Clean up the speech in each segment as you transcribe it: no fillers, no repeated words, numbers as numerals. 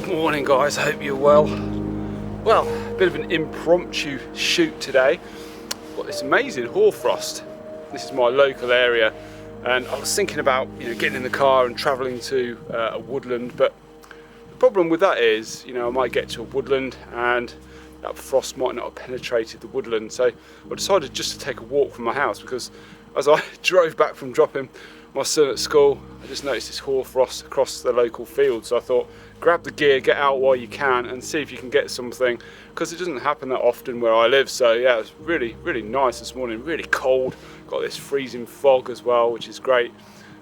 Morning guys, I hope you're well. Well, a bit of an impromptu shoot today. Got this amazing hoarfrost. This is my local area and I was thinking about getting in the car and travelling to a woodland, but the problem with that is I might get to a woodland and that frost might not have penetrated the woodland, so I decided just to take a walk from my house because as I drove back from dropping my son at school, I just noticed this hoarfrost across the local field, so I thought grab the gear, get out while you can and see if you can get something, because it doesn't happen that often where I live. So yeah, it was really nice this morning, really cold, got this freezing fog as well, which is great.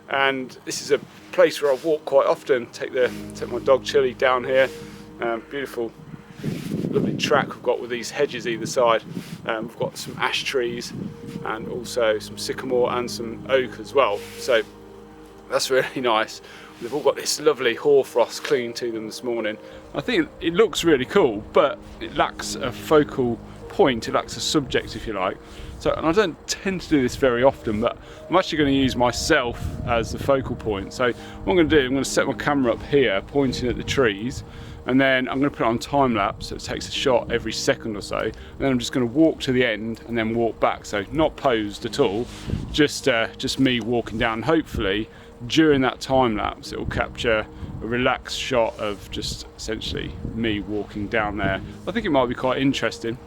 And this is a place where I walk quite often, take my dog Chili down here. Beautiful lovely track we've got with these hedges either side. We've got some ash trees and also some sycamore and some oak as well, so that's really nice. They've all got this lovely hoarfrost clinging to them this morning. I think it looks really cool, but it lacks a focal point, it lacks a subject if you like. So, and I don't tend to do this very often, but I'm actually going to use myself as the focal point. So what I'm going to do, I'm going to set my camera up here pointing at the trees, and then I'm going to put it on time lapse so it takes a shot every second or so, and then I'm just going to walk to the end and then walk back. So not posed at all, just me walking down. Hopefully during that time lapse it will capture a relaxed shot of just essentially me walking down there. I think it might be quite interesting.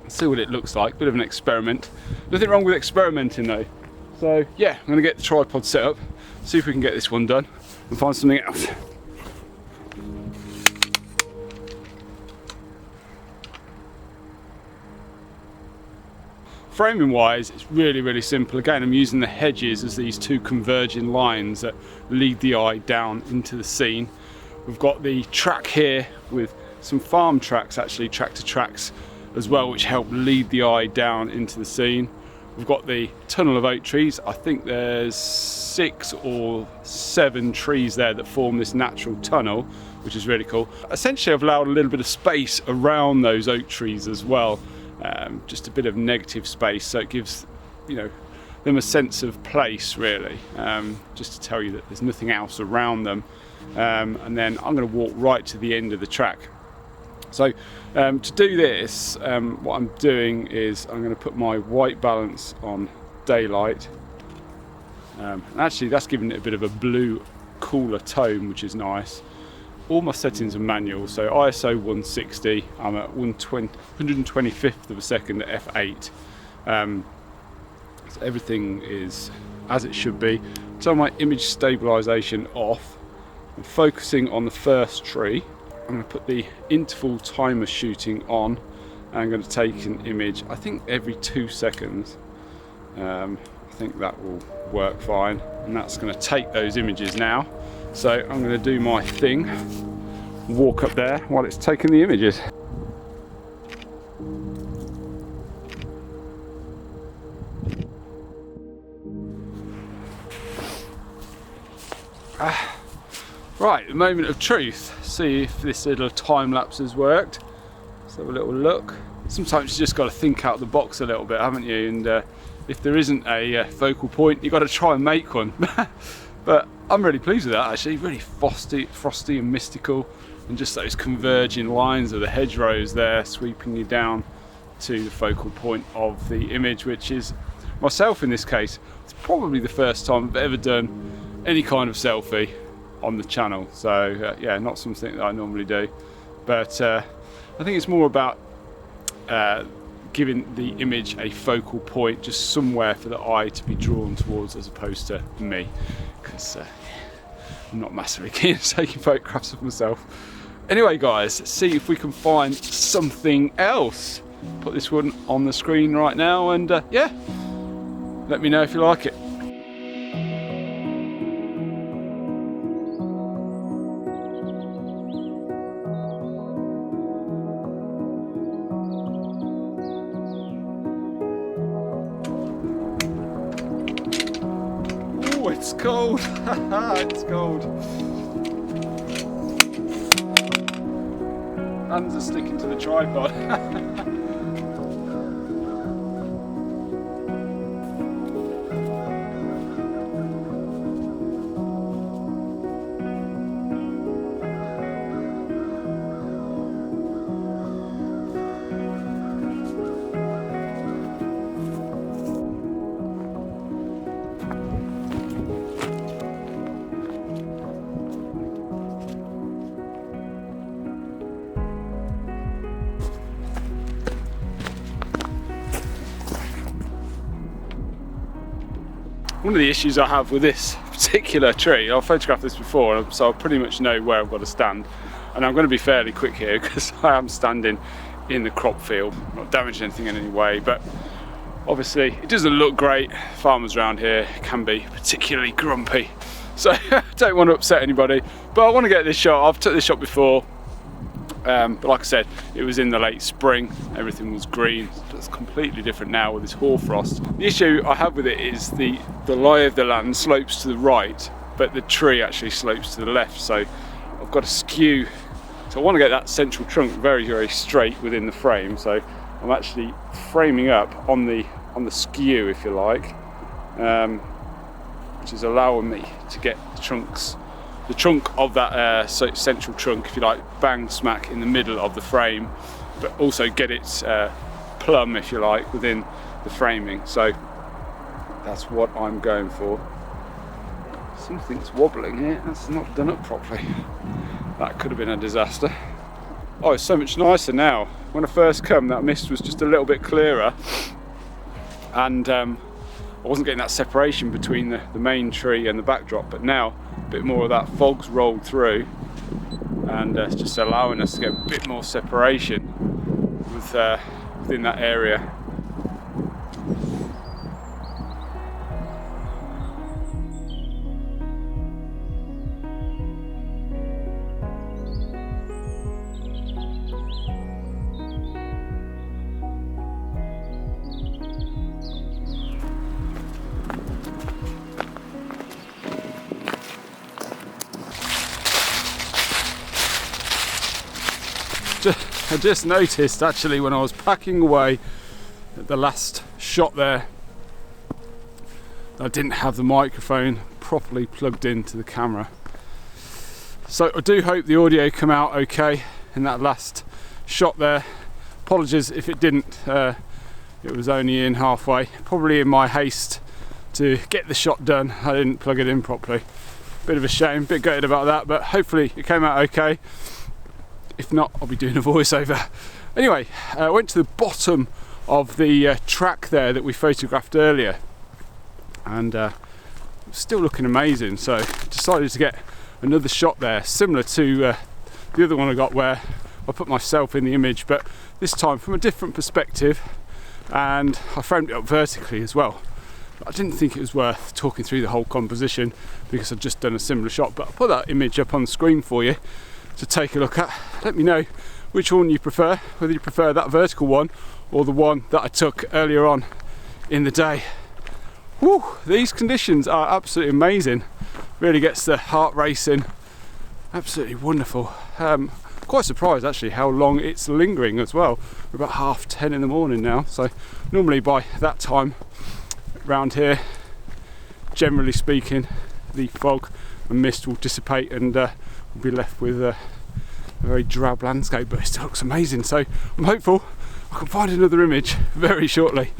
Let's see what it looks like, bit of an experiment. Nothing wrong with experimenting though. So yeah, I'm going to get the tripod set up, see if we can get this one done and find something else. Framing wise, it's really simple. Again, I'm using the hedges as these two converging lines that lead the eye down into the scene. We've got the track here with some farm tracks, actually tractor tracks as well, which help lead the eye down into the scene. We've got the tunnel of oak trees. I think there's 6 or 7 trees there that form this natural tunnel, which is really cool. Essentially, I've allowed a little bit of space around those oak trees as well. Just a bit of negative space, so it gives them a sense of place really, just to tell you that there's nothing else around them. And then I'm going to walk right to the end of the track. So to do this, what I'm doing is I'm going to put my white balance on daylight, and actually that's giving it a bit of a blue cooler tone, which is nice. All my settings are manual, so ISO 160, I'm at 125th of a second at f8. So everything is as it should be. Turn my image stabilization off. I'm focusing on the first tree. I'm going to put the interval timer shooting on, and I'm going to take an image, I think every 2 seconds. I think that will work fine, and that's going to take those images now. So I'm going to do my thing, walk up there while it's taking the images. Right, the moment of truth. See if this little time lapse has worked. Let's have a little look. Sometimes you just got to think out the box a little bit, haven't you? And if there isn't a focal point, you've got to try and make one. But I'm really pleased with that actually, really frosty and mystical, and just those converging lines of the hedgerows there sweeping you down to the focal point of the image, which is myself in this case. It's probably the first time I've ever done any kind of selfie on the channel, so yeah, not something that I normally do, but I think it's more about giving the image a focal point, just somewhere for the eye to be drawn towards as opposed to me, because I'm not massively keen on taking photographs of myself. Anyway guys, let's see if we can find something else. Put this one on the screen right now, and yeah, let me know if you like it. Oh, it's cold. It's cold. Hands are sticking to the tripod. One of the issues I have with this particular tree, I've photographed this before, so I pretty much know where I've got to stand, and I'm going to be fairly quick here because I am standing in the crop field, not damaging anything in any way, but obviously it doesn't look great. Farmers around here can be particularly grumpy, so I don't want to upset anybody, but I want to get this shot. I've took this shot before, but like I said, it was in the late spring, everything was green. It's completely different now with this hoarfrost. The issue I have with it is the lie of the land slopes to the right, but the tree actually slopes to the left, so I've got to skew. So I want to get that central trunk very, very straight within the frame, so I'm actually framing up on the skew, if you like, which is allowing me to get the trunk of that central trunk, if you like, bang smack in the middle of the frame, but also get it plumb, if you like, within the framing. So that's what I'm going for. Something's wobbling here, that's not done up properly. That could have been a disaster. Oh, it's so much nicer now. When I first come, that mist was just a little bit clearer, and I wasn't getting that separation between the main tree and the backdrop, but now a bit more of that fog's rolled through, and it's just allowing us to get a bit more separation within that area. I just noticed actually when I was packing away at the last shot there, I didn't have the microphone properly plugged into the camera. So I do hope the audio came out okay in that last shot there. Apologies if it didn't, it was only in halfway. Probably in my haste to get the shot done, I didn't plug it in properly. Bit of a shame, bit gutted about that, but hopefully it came out okay. If not, I'll be doing a voiceover. Anyway, I went to the bottom of the track there that we photographed earlier, and it was still looking amazing, so decided to get another shot there, similar to the other one I got where I put myself in the image, but this time from a different perspective, and I framed it up vertically as well. I didn't think it was worth talking through the whole composition because I'd just done a similar shot, but I'll put that image up on the screen for you to take a look at. Let me know which one you prefer, whether you prefer that vertical one or the one that I took earlier on in the day. Woo, these conditions are absolutely amazing, really gets the heart racing, absolutely wonderful. Quite surprised actually how long it's lingering as well. We're about 10:30 in the morning now, so normally by that time around here, generally speaking, the fog and mist will dissipate and we'll be left with a very drab landscape, but it still looks amazing, so I'm hopeful I can find another image very shortly.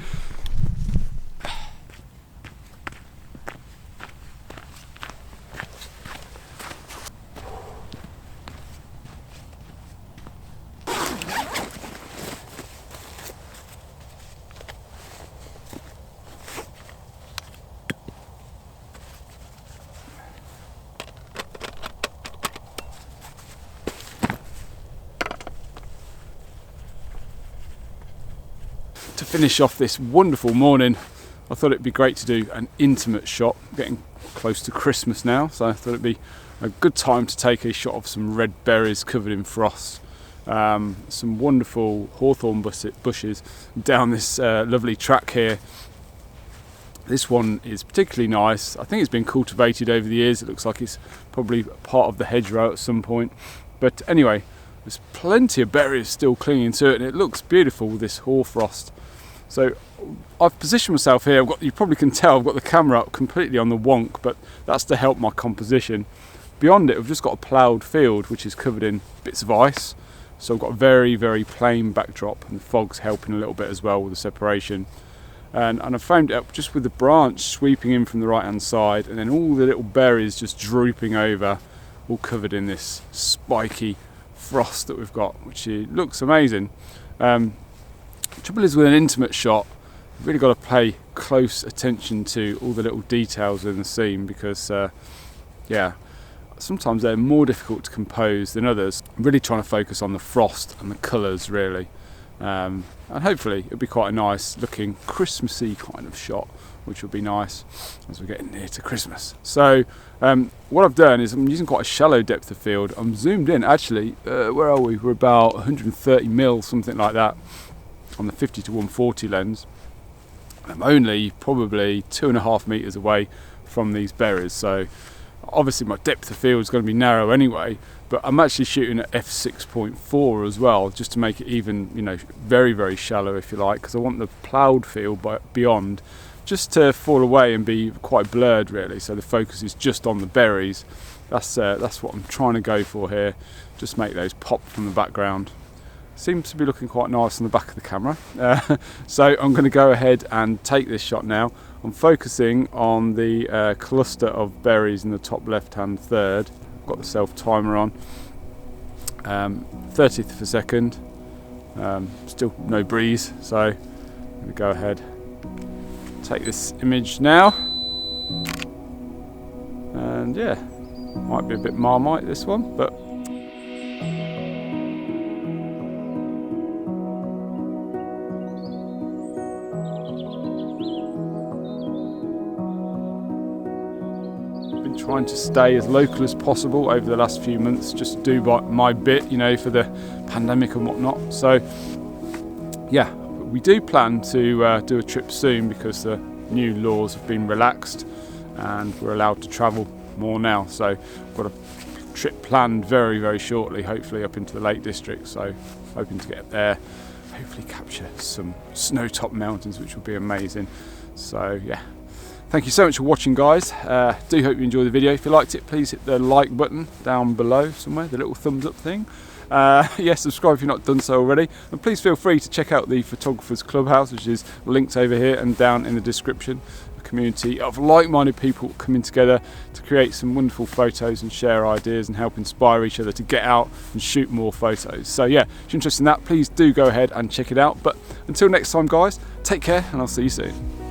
To finish off this wonderful morning, I thought it'd be great to do an intimate shot. Getting close to Christmas now, so I thought it'd be a good time to take a shot of some red berries covered in frost, some wonderful hawthorn bushes down this lovely track here. This one is particularly nice. I think it's been cultivated over the years. It looks like it's probably part of the hedgerow at some point, but anyway, there's plenty of berries still clinging to it, and it looks beautiful with this hoarfrost. So I've positioned myself here. You probably can tell I've got the camera up completely on the wonk, but that's to help my composition. Beyond it, we've just got a ploughed field which is covered in bits of ice. So I've got a very, very plain backdrop, and the fog's helping a little bit as well with the separation. And I've framed it up just with the branch sweeping in from the right hand side, and then all the little berries just drooping over, all covered in this spiky frost that we've got, which looks amazing. Trouble is with an intimate shot, you've really got to pay close attention to all the little details in the scene, because yeah, sometimes they're more difficult to compose than others. I'm really trying to focus on the frost and the colours really, and hopefully it'll be quite a nice looking Christmassy kind of shot, which will be nice as we're getting near to Christmas. So what I've done is I'm using quite a shallow depth of field. I'm zoomed in actually, where are we? We're about 130 mil, something like that, on the 50 to 140 lens. I'm only probably 2.5 meters away from these berries, so obviously my depth of field is going to be narrow anyway, but I'm actually shooting at f6.4 as well, just to make it even, you know, very, very shallow if you like, because I want the ploughed field beyond just to fall away and be quite blurred really, so the focus is just on the berries. That's what I'm trying to go for here, just make those pop from the background. Seems to be looking quite nice on the back of the camera, so I'm going to go ahead and take this shot now. I'm focusing on the cluster of berries in the top left hand third. I've got the self timer on, 30th of a second, still no breeze, so I'm going to go ahead, take this image now, and yeah, might be a bit Marmite this one, but trying to stay as local as possible over the last few months, just to do my bit, you know, for the pandemic and whatnot. So yeah, we do plan to do a trip soon, because the new laws have been relaxed and we're allowed to travel more now. So I've got a trip planned very, very shortly, hopefully up into the Lake District. So hoping to get up there, hopefully capture some snow-topped mountains, which will be amazing. So yeah. Thank you so much for watching, guys. Do hope you enjoyed the video. If you liked it, please hit the like button down below somewhere, the little thumbs up thing. Yes, subscribe if you've not done so already. And please feel free to check out the Photographers Clubhouse, which is linked over here and down in the description. A community of like-minded people coming together to create some wonderful photos and share ideas and help inspire each other to get out and shoot more photos. So yeah, if you're interested in that, please do go ahead and check it out. But until next time, guys, take care and I'll see you soon.